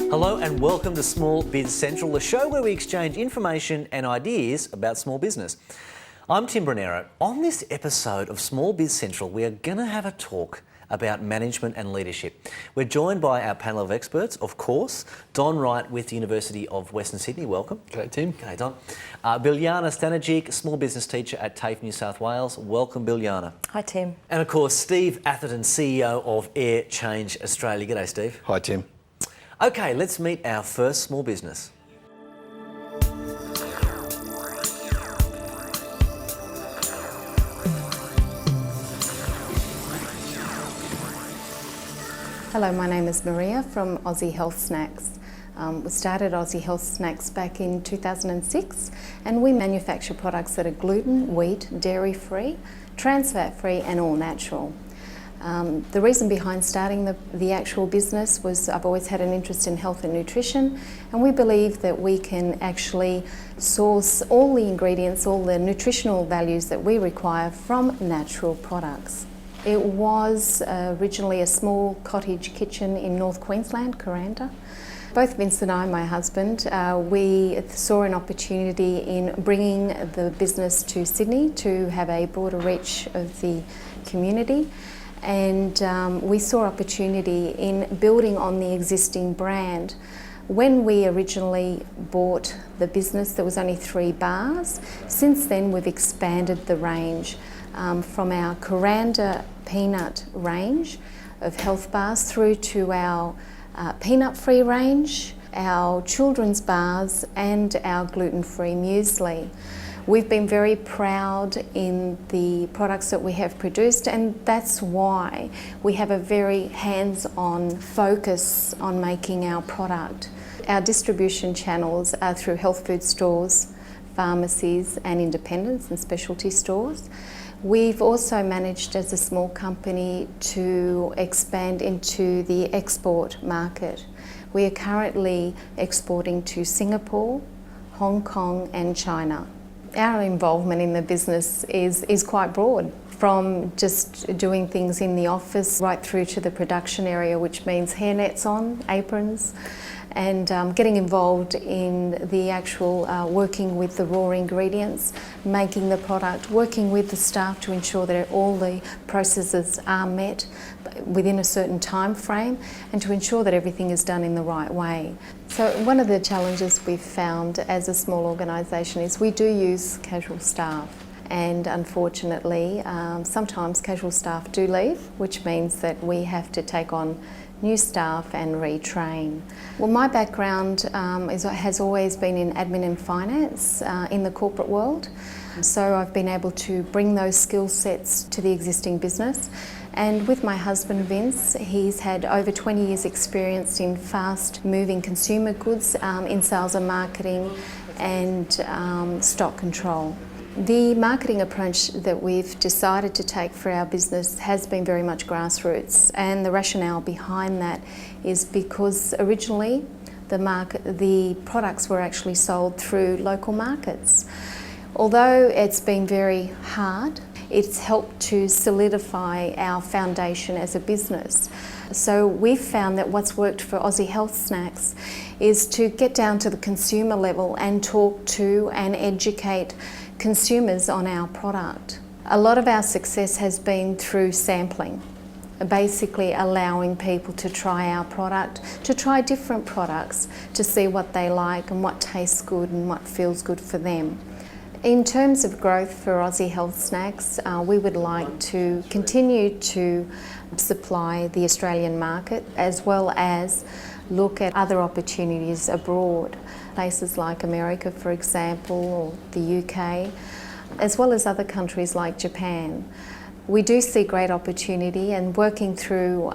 Hello and welcome to Small Biz Central, the show where we exchange information and ideas about small business. I'm Tim Burnero. On this episode of Small Biz Central, we are going to have a talk about management and leadership. We're joined by our panel of experts, of course, Don Wright with the University of Western Sydney. Welcome. G'day, Tim. G'day, Don. Biljana Stanojcic, small business teacher at TAFE, New South Wales. Welcome, Biljana. Hi, Tim. And of course, Steve Atherton, CEO of Air Change Australia. G'day, Steve. Hi, Tim. Okay, let's meet our first small business. Hello, my name is Maria from Aussie Health Snacks. We started Aussie Health Snacks back in 2006, and we manufacture products that are gluten, wheat, dairy-free, trans fat-free and all natural. The reason behind starting the actual business was I've always had an interest in health and nutrition, and we believe that we can actually source all the ingredients, all the nutritional values that we require from natural products. It was originally a small cottage kitchen in North Queensland, Kuranda. Both Vince and I, my husband, we saw an opportunity in bringing the business to Sydney to have a broader reach of the community. And we saw opportunity in building on the existing brand. When we originally bought the business, there was only 3 bars. Since then, we've expanded the range from our Kuranda peanut range of health bars through to our peanut-free range, our children's bars, and our gluten-free muesli. We've been very proud in the products that we have produced, and that's why we have a very hands-on focus on making our product. Our distribution channels are through health food stores, pharmacies and independents and specialty stores. We've also managed as a small company to expand into the export market. We are currently exporting to Singapore, Hong Kong and China. Our involvement in the business is quite broad, from just doing things in the office right through to the production area, which means hairnets on, aprons, and getting involved in the actual working with the raw ingredients, making the product, working with the staff to ensure that all the processes are met within a certain time frame and to ensure that everything is done in the right way. So one of the challenges we've found as a small organisation is we do use casual staff, and unfortunately sometimes casual staff do leave, which means that we have to take on new staff and retrain. Well, my background has always been in admin and finance in the corporate world, so I've been able to bring those skill sets to the existing business. And with my husband Vince, he's had over 20 years experience in fast moving consumer goods in sales and marketing and stock control. The marketing approach that we've decided to take for our business has been very much grassroots, and the rationale behind that is because originally the products were actually sold through local markets. Although it's been very hard, it's helped to solidify our foundation as a business. So we've found that what's worked for Aussie Health Snacks is to get down to the consumer level and talk to and educate consumers on our product. A lot of our success has been through sampling, basically allowing people to try our product, to try different products, to see what they like and what tastes good and what feels good for them. In terms of growth for Aussie Health Snacks, we would like to continue to supply the Australian market as well as look at other opportunities abroad, places like America, for example, or the UK, as well as other countries like Japan. We do see great opportunity, and working through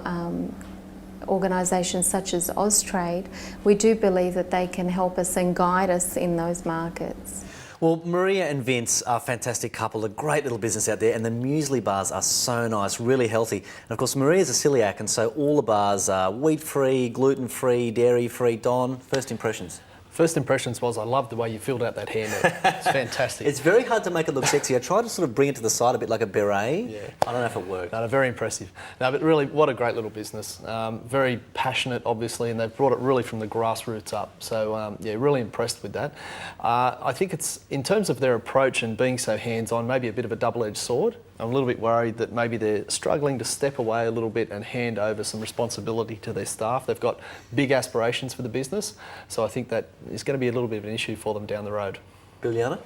organisations such as Austrade, we do believe that they can help us and guide us in those markets. Well, Maria and Vince are a fantastic couple, a great little business out there, and the muesli bars are so nice, really healthy. And of course, Maria's a celiac, and so all the bars are wheat-free, gluten-free, dairy-free. Don, first impressions? First impressions was I loved the way you filled out that hairnet. It's fantastic. It's very hard to make it look sexy. I tried to sort of bring it to the side a bit like a beret. Yeah. I don't know if it worked. No, very impressive. No, but really, what a great little business. Very passionate, obviously, and they've brought it really from the grassroots up. So, yeah, really impressed with that. I think it's, in terms of their approach and being so hands-on, maybe a bit of a double-edged sword. I'm a little bit worried that maybe they're struggling to step away a little bit and hand over some responsibility to their staff. They've got big aspirations for the business, so I think that is going to be a little bit of an issue for them down the road. Biljana?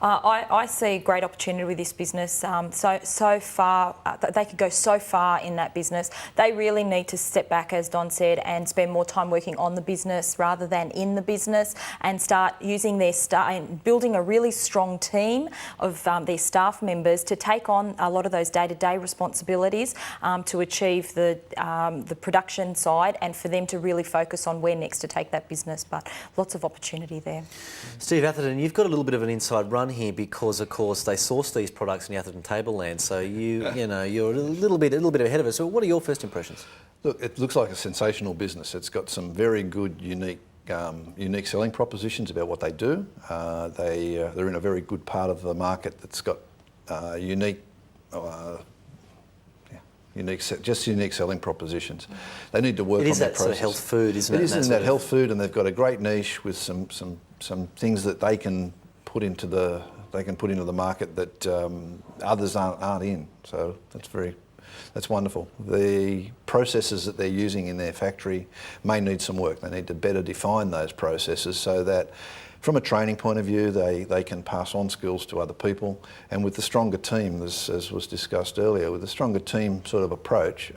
I see great opportunity with this business. So far, they could go so far in that business. They really need to step back, as Don said, and spend more time working on the business rather than in the business, and start using their and building a really strong team of their staff members to take on a lot of those day-to-day responsibilities to achieve the production side, and for them to really focus on where next to take that business. But lots of opportunity there. Steve Atherton, you've got a little bit of an inside run here because, of course, they source these products in the Atherton tableland. So you're a little bit ahead of us. So what are your first impressions? Look, it looks like a sensational business. It's got some very good, unique selling propositions about what they do. They're in a very good part of the market that's got unique selling propositions. They need to work on that process. It is that sort of health food, isn't it? It is in that health food, and they've got a great niche with some things that they can put into the market that others aren't in. So that's wonderful. The processes that they're using in their factory may need some work. They need to better define those processes so that, from a training point of view, they can pass on skills to other people. And with the stronger team, as was discussed earlier, with the stronger team sort of approach,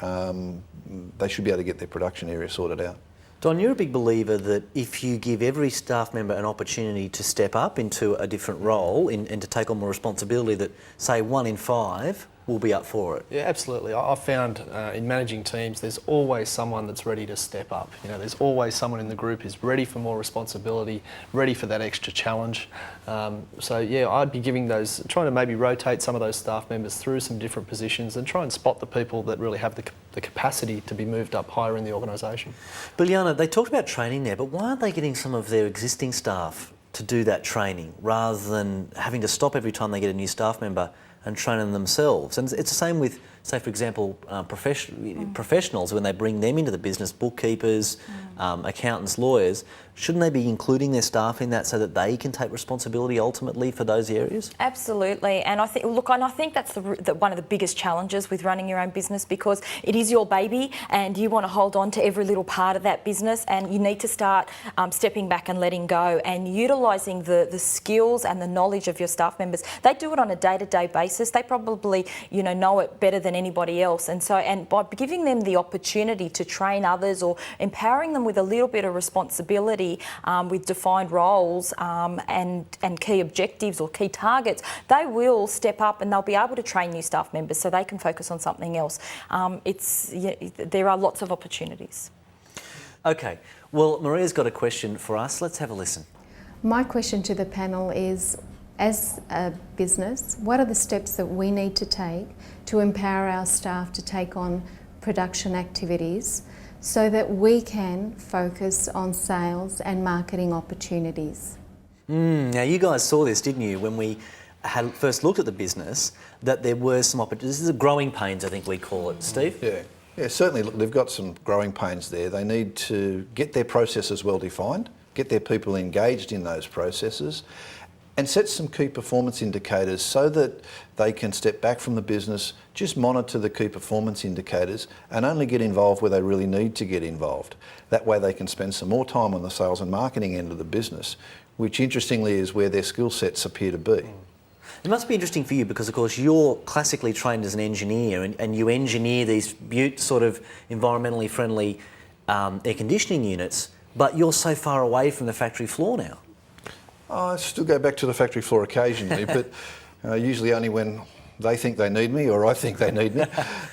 they should be able to get their production area sorted out. Don, you're a big believer that if you give every staff member an opportunity to step up into a different role and to take on more responsibility, that, say, 1 in 5 will be up for it. Yeah, absolutely. I've found in managing teams, there's always someone that's ready to step up. There's always someone in the group who's ready for more responsibility, ready for that extra challenge. So yeah, I'd be trying to maybe rotate some of those staff members through some different positions and try and spot the people that really have the capacity to be moved up higher in the organisation. Biljana, they talked about training there, but why aren't they getting some of their existing staff to do that training rather than having to stop every time they get a new staff member and train them themselves? And it's the same with, say, for example, professionals, when they bring them into the business, bookkeepers, accountants, lawyers. Shouldn't they be including their staff in that so that they can take responsibility ultimately for those areas? Absolutely, and I think that's one of the biggest challenges with running your own business, because it is your baby and you want to hold on to every little part of that business, and you need to start stepping back and letting go and utilising the skills and the knowledge of your staff members. They do it on a day-to-day basis. They probably know it better than anybody else, and by giving them the opportunity to train others or empowering them with a little bit of responsibility with defined roles and key objectives or key targets, they will step up and they'll be able to train new staff members so they can focus on something else. There are lots of opportunities. Okay, well, Maria's got a question for us. Let's have a listen. My question to the panel is, as a business, what are the steps that we need to take to empower our staff to take on production activities so that we can focus on sales and marketing opportunities? Now, you guys saw this, didn't you, when we had first looked at the business, that there were some opportunities. This is growing pains, I think we call it. Steve? Yeah, certainly. Look, they've got some growing pains there. They need to get their processes well defined, get their people engaged in those processes, and set some key performance indicators so that they can step back from the business, just monitor the key performance indicators and only get involved where they really need to get involved. That way they can spend some more time on the sales and marketing end of the business, which interestingly is where their skill sets appear to be. It must be interesting for you because, of course, you're classically trained as an engineer and you engineer these sort of environmentally friendly air conditioning units, but you're so far away from the factory floor now. I still go back to the factory floor occasionally, but usually only when they think they need me or I think they need me,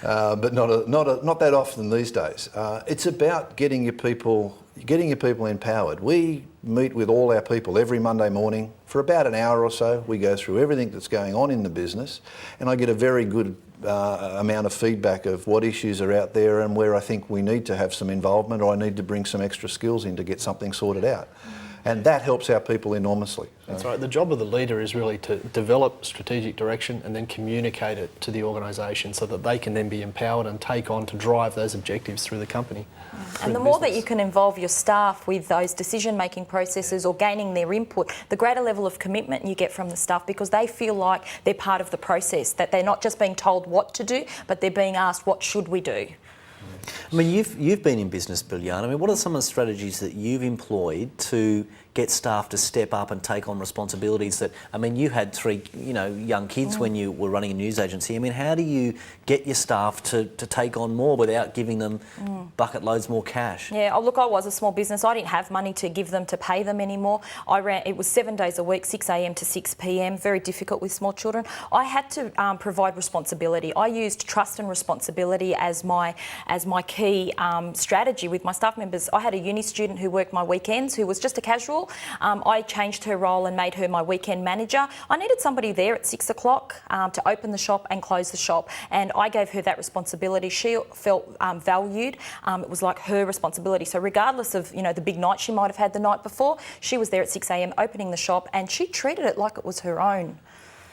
but not that often these days. It's about getting your people empowered. We meet with all our people every Monday morning for about an hour or so. We go through everything that's going on in the business, and I get a very good amount of feedback of what issues are out there and where I think we need to have some involvement, or I need to bring some extra skills in to get something sorted out. And that helps our people enormously. That's right. The job of the leader is really to develop strategic direction and then communicate it to the organisation so that they can then be empowered and take on to drive those objectives through the company. And the more that you can involve your staff with those decision-making processes or gaining their input, the greater level of commitment you get from the staff, because they feel like they're part of the process, that they're not just being told what to do, but they're being asked, what should we do? I mean, you've been in business, Biljana. I mean, what are some of the strategies that you've employed to get staff to step up and take on responsibilities that, I mean, you had 3, young kids when you were running a news agency. I mean, how do you get your staff to take on more without giving them bucket loads more cash? Yeah, I was a small business. I didn't have money to give them to pay them anymore. It was 7 days a week, 6 a.m. to 6 p.m, very difficult with small children. I had to provide responsibility. I used trust and responsibility as my key strategy with my staff members. I had a uni student who worked my weekends, who was just a casual. I changed her role and made her my weekend manager. I needed somebody there at 6 o'clock to open the shop and close the shop, and I gave her that responsibility. She felt valued. It was like her responsibility. So regardless of the big night she might have had the night before, she was there at 6 a.m. opening the shop, and she treated it like it was her own.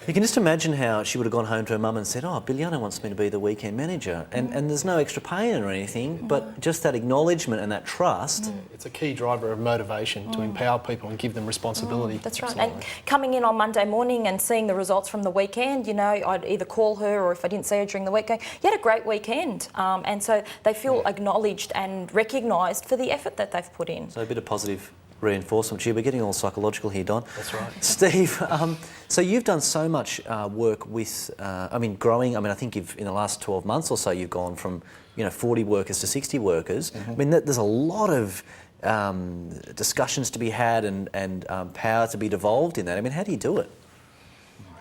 You can just imagine how she would have gone home to her mum and said, "Oh, Biljana wants me to be the weekend manager," and there's no extra pay in or anything, but just that acknowledgement and that trust. It's a key driver of motivation to empower people and give them responsibility. That's right. Absolutely. And coming in on Monday morning and seeing the results from the weekend, I'd either call her, or if I didn't see her during the week, go, "You had a great weekend," and so they feel acknowledged and recognised for the effort that they've put in. So a bit of positive reinforcement. We're getting all psychological here, Don. That's right. Steve, so you've done so much work with, growing. I think in the last 12 months or so, you've gone from 40 workers to 60 workers. I mean, there's a lot of discussions to be had and power to be devolved in that. I mean, how do you do it?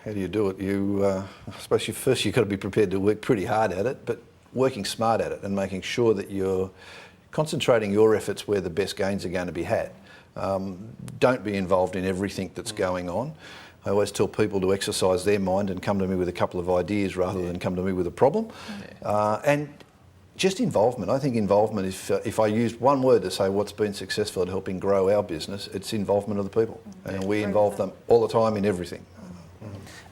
How do you do it? I suppose you've got to be prepared to work pretty hard at it, but working smart at it and making sure that you're concentrating your efforts where the best gains are going to be had. Don't be involved in everything that's going on. I always tell people to exercise their mind and come to me with a couple of ideas rather than come to me with a problem. And just involvement. I think involvement, if I used one word to say what's been successful at helping grow our business, it's involvement of the people. And we involve them all the time in everything.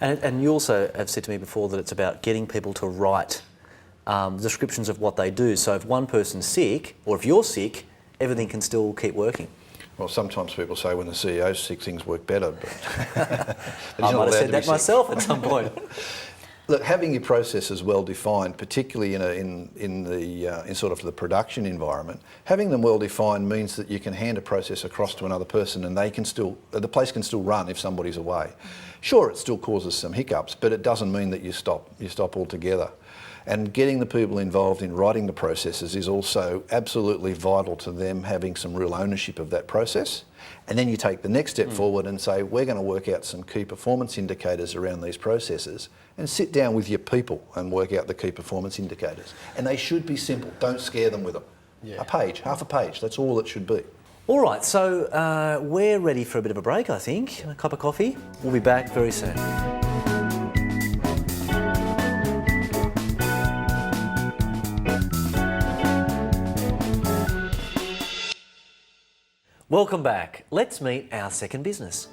And you also have said to me before that it's about getting people to write descriptions of what they do. So if one person's sick, or if you're sick, everything can still keep working. Well, sometimes people say when the CEO's sick, things work better, but I might have said that myself at some point. Look, having your processes well defined, particularly in sort of the production environment, having them well defined means that you can hand a process across to another person, and the place can still run if somebody's away. Sure, it still causes some hiccups, but it doesn't mean that you stop altogether. And getting the people involved in writing the processes is also absolutely vital to them having some real ownership of that process. And then you take the next step forward and say, we're going to work out some key performance indicators around these processes, and sit down with your people and work out the key performance indicators. And they should be simple. Don't scare them with them. A page, half a page, that's all it should be. All right, so we're ready for a bit of a break, I think. A cup of coffee. We'll be back very soon. Welcome back. Let's meet our second business.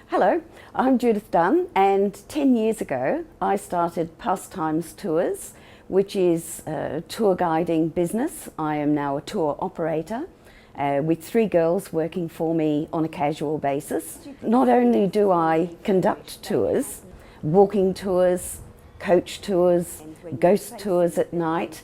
Hello, I'm Judith Dunn, and 10 years ago I started Pastimes Tours, which is a tour guiding business. I am now a tour operator with 3 girls working for me on a casual basis. Not only do I conduct tours, walking tours, coach tours, ghost tours at night,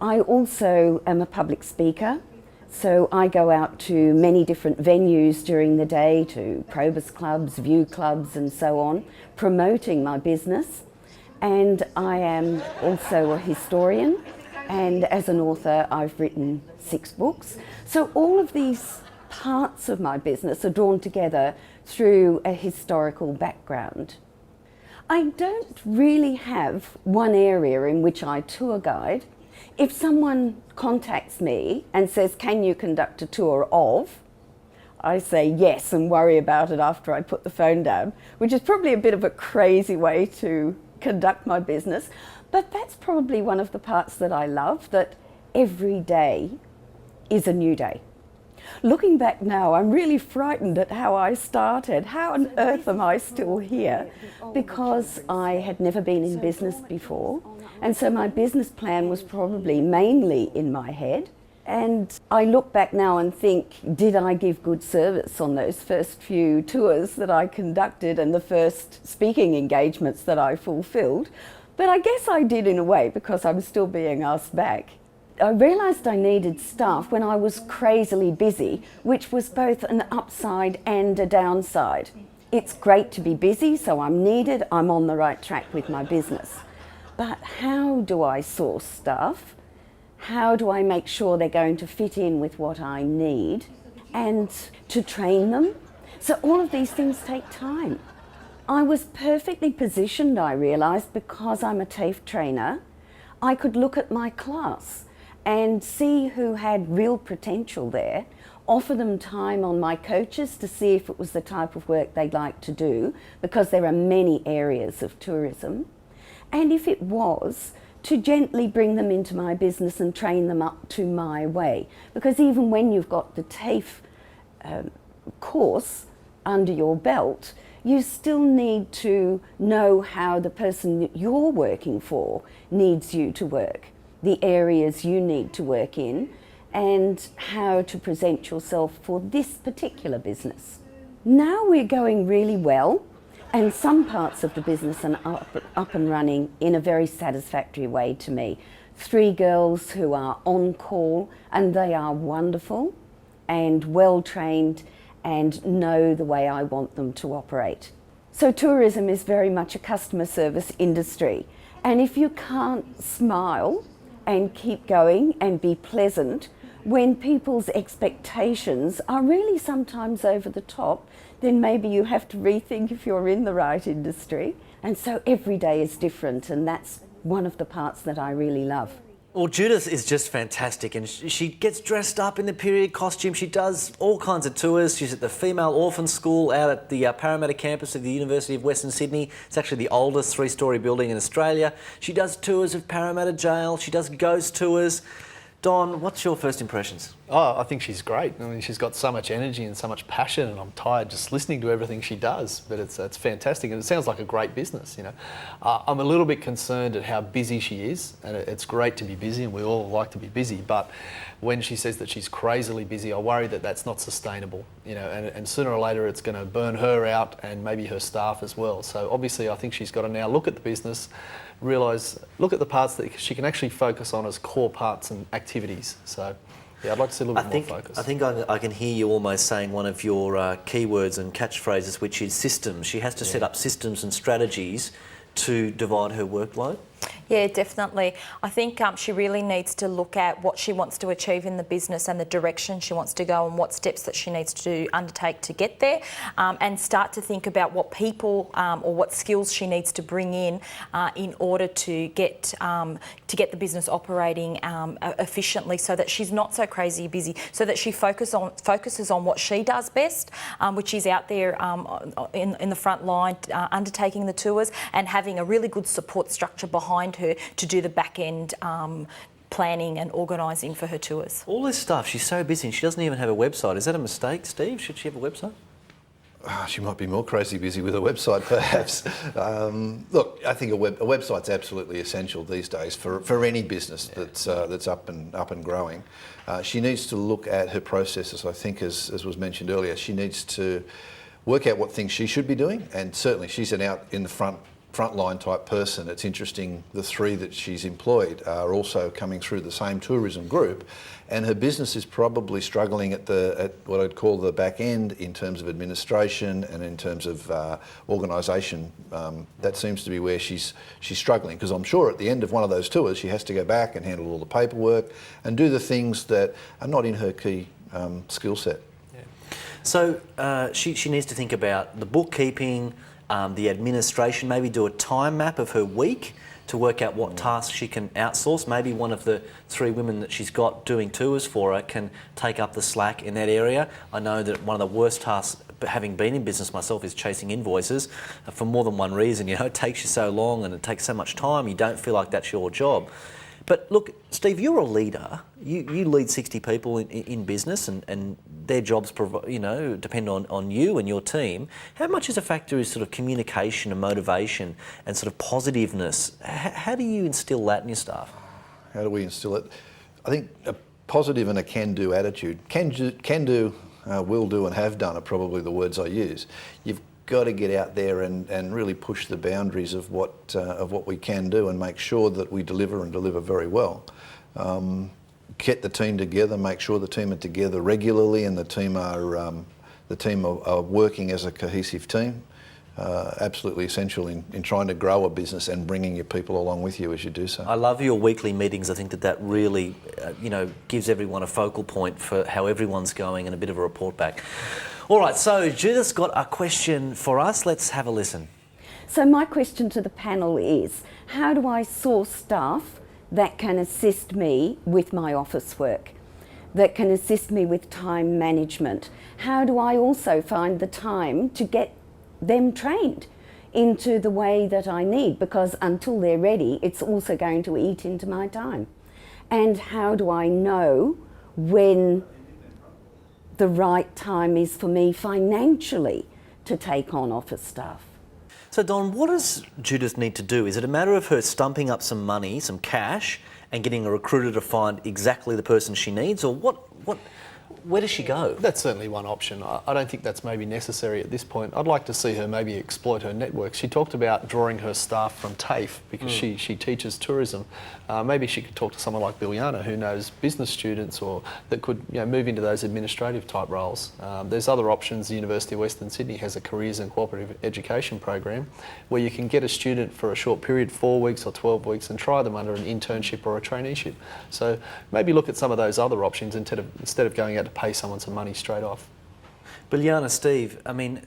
I also am a public speaker. So I go out to many different venues during the day, to Probus clubs, view clubs and so on, promoting my business. And I am also a historian, and as an author I've written 6 books. So all of these parts of my business are drawn together through a historical background. I don't really have one area in which I tour guide. If someone contacts me and says, can you conduct a tour of, I say yes and worry about it after I put the phone down, which is probably a bit of a crazy way to conduct my business. But that's probably one of the parts that I love, that every day is a new day. Looking back now, I'm really frightened at how I started. How on earth am I still here? Because I had never been in business before. And so my business plan was probably mainly in my head. And I look back now and think, did I give good service on those first few tours that I conducted and the first speaking engagements that I fulfilled? But I guess I did in a way, because I'm still being asked back. I realised I needed staff when I was crazily busy, which was both an upside and a downside. It's great to be busy, so I'm needed, I'm on the right track with my business. But how do I source staff? How do I make sure they're going to fit in with what I need? And to train them? So all of these things take time. I was perfectly positioned, I realised, because I'm a TAFE trainer. I could look at my class and see who had real potential there, offer them time on my coaches to see if it was the type of work they'd like to do, because there are many areas of tourism. And if it was, to gently bring them into my business and train them up to my way. Because even when you've got the TAFE course under your belt, you still need to know how the person that you're working for needs you to work, the areas you need to work in, and how to present yourself for this particular business. Now we're going really well, and some parts of the business are up and running in a very satisfactory way to me. 3 girls who are on call, and they are wonderful and well trained and know the way I want them to operate. So tourism is very much a customer service industry, and if you can't smile and keep going and be pleasant when people's expectations are really sometimes over the top, then maybe you have to rethink if you're in the right industry. And so every day is different, and that's one of the parts that I really love. Well, Judith is just fantastic, and she gets dressed up in the period costume. She does all kinds of tours. She's at the Female Orphan School out at the Parramatta campus of the University of Western Sydney. It's actually the oldest 3-storey building in Australia. She does tours of Parramatta Jail. She does ghost tours. Don, what's your first impressions? Oh, I think she's great. I mean, she's got so much energy and so much passion, and I'm tired just listening to everything she does. But it's fantastic, and it sounds like a great business. You know, I'm a little bit concerned at how busy she is, and it's great to be busy, and we all like to be busy. But when she says that she's crazily busy, I worry that that's not sustainable. You know, and sooner or later it's going to burn her out and maybe her staff as well. So obviously, I think she's got to now look at the business, look at the parts that she can actually focus on as core parts and activities. So, yeah, I'd like to see a little bit more focus. I think I can hear you almost saying one of your keywords and catchphrases, which is systems. She has to set up systems and strategies to divide her workload. Yeah, definitely. I think she really needs to look at what she wants to achieve in the business and the direction she wants to go and what steps that she needs to undertake to get there, and start to think about what people or what skills she needs to bring in order to get the business operating efficiently, so that she's not so crazy busy, so that she focuses on what she does best, which is out there in the front line, undertaking the tours and having a really good support structure behind her to do the back end planning and organising for her tours. All this stuff, she's so busy and she doesn't even have a website. Is that a mistake, Steve? Should she have a website? She might be more crazy busy with a website, perhaps. Look, I think a website's absolutely essential these days for any business that's up and growing. She needs to look at her processes. I think, as was mentioned earlier, she needs to work out what things she should be doing, and certainly she's an out in the frontline type person. It's interesting, the 3 that she's employed are also coming through the same tourism group, and her business is probably struggling at what I'd call the back end in terms of administration and in terms of organisation. That seems to be where she's struggling, because I'm sure at the end of one of those tours she has to go back and handle all the paperwork and do the things that are not in her key skill set. Yeah. So she needs to think about the bookkeeping, the administration, maybe do a time map of her week to work out what tasks she can outsource. Maybe one of the 3 women that she's got doing tours for her can take up the slack in that area. I know that one of the worst tasks, having been in business myself, is chasing invoices for more than one reason. You know, it takes you so long and it takes so much time, you don't feel like that's your job. But look, Steve, you're a leader. You lead 60 people in business, and their jobs, depend on you and your team. How much is a factor is sort of communication and motivation and sort of positiveness? How do you instill that in your staff? How do we instill it? I think a positive and a can-do attitude. Can do, will do, and have done are probably the words I use. You've got to get out there and really push the boundaries of what we can do and make sure that we deliver and deliver very well. Get the team together, make sure the team are together regularly, and the team are working as a cohesive team. Absolutely essential in trying to grow a business and bringing your people along with you as you do so. I love your weekly meetings. I think that really, gives everyone a focal point for how everyone's going and a bit of a report back. All right, so Judith's got a question for us. Let's have a listen. So my question to the panel is, how do I source staff that can assist me with my office work, that can assist me with time management? How do I also find the time to get them trained into the way that I need? Because until they're ready, it's also going to eat into my time. And how do I know when the right time is for me financially to take on office staff? So Don, what does Judith need to do? Is it a matter of her stumping up some money, some cash, and getting a recruiter to find exactly the person she needs, or where does she go? That's certainly one option. I don't think that's maybe necessary at this point. I'd like to see her maybe exploit her network. She talked about drawing her staff from TAFE because she teaches tourism. Maybe she could talk to someone like Biljana, who knows business students or that could move into those administrative type roles. There's other options. The University of Western Sydney has a careers and cooperative education program where you can get a student for a short period, 4 weeks or 12 weeks, and try them under an internship or a traineeship. So maybe look at some of those other options instead of going out to pay someone some money straight off. Biljana, Steve, I mean,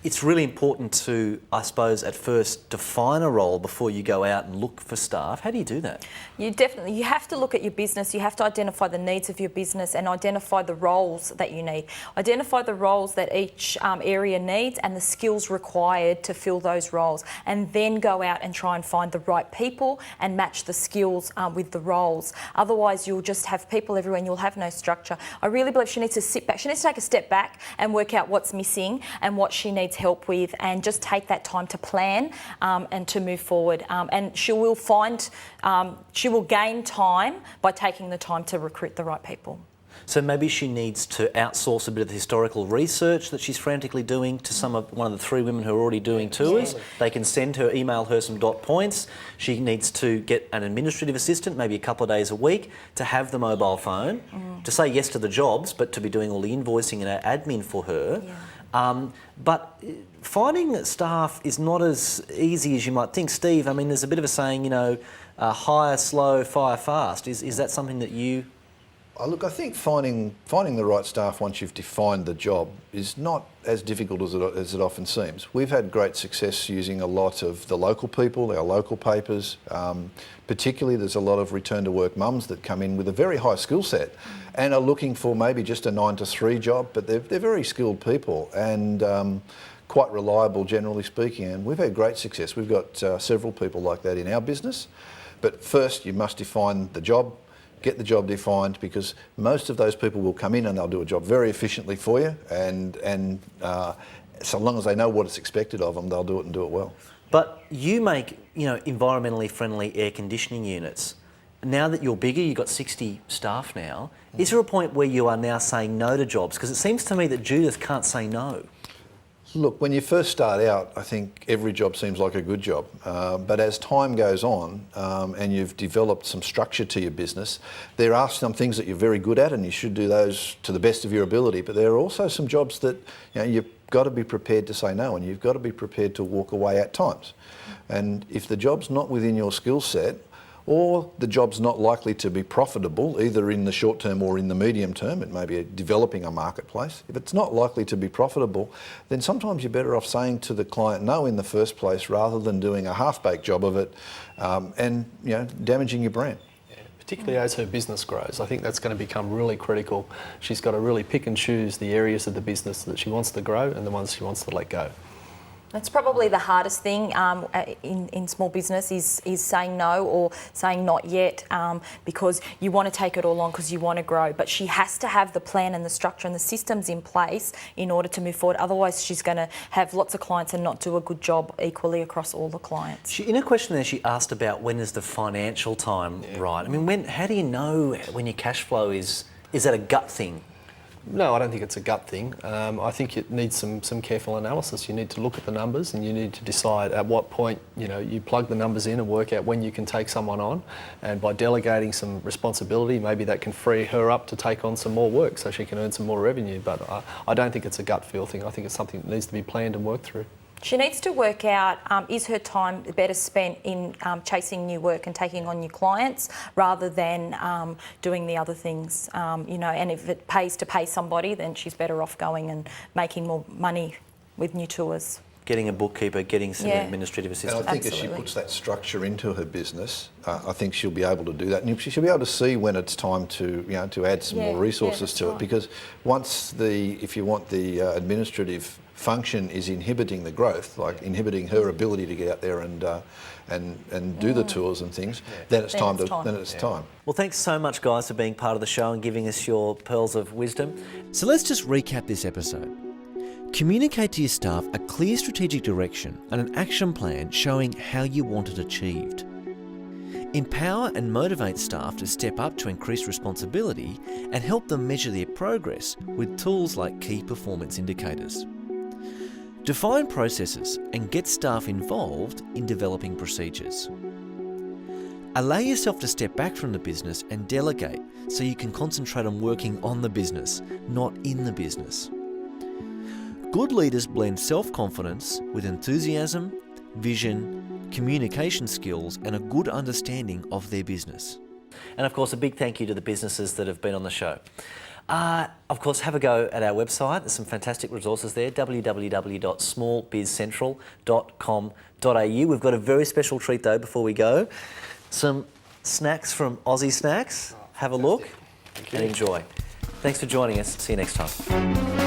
it's really important to, I suppose, at first define a role before you go out and look for staff. How do you do that? You have to look at your business. You have to identify the needs of your business and identify the roles that you need. Identify the roles that each area needs and the skills required to fill those roles, and then go out and try and find the right people and match the skills with the roles. Otherwise, you'll just have people everywhere and you'll have no structure. I really believe she needs to sit back. She needs to take a step back and work out what's missing and what she needs help with, and just take that time to plan and to move forward. And she will gain time by taking the time to recruit the right people. So maybe she needs to outsource a bit of the historical research that she's frantically doing to one of the 3 women who are already doing tours. Yeah. They can email her some dot points. She needs to get an administrative assistant, maybe a couple of days a week, to have the mobile phone, to say yes to the jobs, but to be doing all the invoicing and admin for her. Yeah. But finding staff is not as easy as you might think. Steve, I mean, there's a bit of a saying, hire slow, fire fast. Is that something that you... Look, I think finding the right staff once you've defined the job is not as difficult as it often seems. We've had great success using a lot of the local people, our local papers. Particularly, there's a lot of return to work mums that come in with a very high skill set and are looking for maybe just a 9 to 3 job, but they're very skilled people and quite reliable, generally speaking. And we've had great success. We've got several people like that in our business. But first, you must define the job. Get the job defined, because most of those people will come in and they'll do a job very efficiently for you, and so long as they know what is expected of them, they'll do it and do it well. But you make environmentally friendly air conditioning units. Now that you're bigger, you've got 60 staff now, is there a point where you are now saying no to jobs? Because it seems to me that Judith can't say no. Look, when you first start out, I think every job seems like a good job. But as time goes on and you've developed some structure to your business, there are some things that you're very good at and you should do those to the best of your ability. But there are also some jobs that you've got to be prepared to say no, and you've got to be prepared to walk away at times. And if the job's not within your skill set, or the job's not likely to be profitable either in the short term or in the medium term. It may be developing a marketplace. If it's not likely to be profitable, then sometimes you're better off saying to the client no in the first place rather than doing a half-baked job of it and damaging your brand. Particularly as her business grows. I think that's going to become really critical. She's got to really pick and choose the areas of the business that she wants to grow and the ones she wants to let go. That's probably the hardest thing in small business is saying no or saying not yet because you want to take it all on because you want to grow. But she has to have the plan and the structure and the systems in place in order to move forward. Otherwise, she's going to have lots of clients and not do a good job equally across all the clients. In a question there, she asked about when is the financial time right. I mean, how do you know when your cash flow is that a gut thing? No, I don't think it's a gut thing. I think it needs some careful analysis. You need to look at the numbers and you need to decide at what point, you plug the numbers in and work out when you can take someone on. And by delegating some responsibility, maybe that can free her up to take on some more work so she can earn some more revenue. But I don't think it's a gut feel thing. I think it's something that needs to be planned and worked through. She needs to work out, is her time better spent in chasing new work and taking on new clients rather than doing the other things, and if it pays to pay somebody, then she's better off going and making more money with new tours. Getting a bookkeeper, getting some administrative assistance. And I think as she puts that structure into her business, I think she'll be able to do that, and she'll be able to see when it's time to add some more resources to it. Because once if you want the administrative function is inhibiting the growth, like inhibiting her ability to get out there and do the tours and things, then it's time. Well, thanks so much, guys, for being part of the show and giving us your pearls of wisdom. So let's just recap this episode. Communicate to your staff a clear strategic direction and an action plan showing how you want it achieved. Empower and motivate staff to step up to increase responsibility and help them measure their progress with tools like key performance indicators. Define processes and get staff involved in developing procedures. Allow yourself to step back from the business and delegate so you can concentrate on working on the business, not in the business. Good leaders blend self-confidence with enthusiasm, vision, communication skills, and a good understanding of their business. And of course, a big thank you to the businesses that have been on the show. Of course, have a go at our website. There's some fantastic resources there, www.smallbizcentral.com.au. We've got a very special treat though before we go. Some snacks from Aussie Snacks. Have a look and enjoy. Thanks for joining us. See you next time.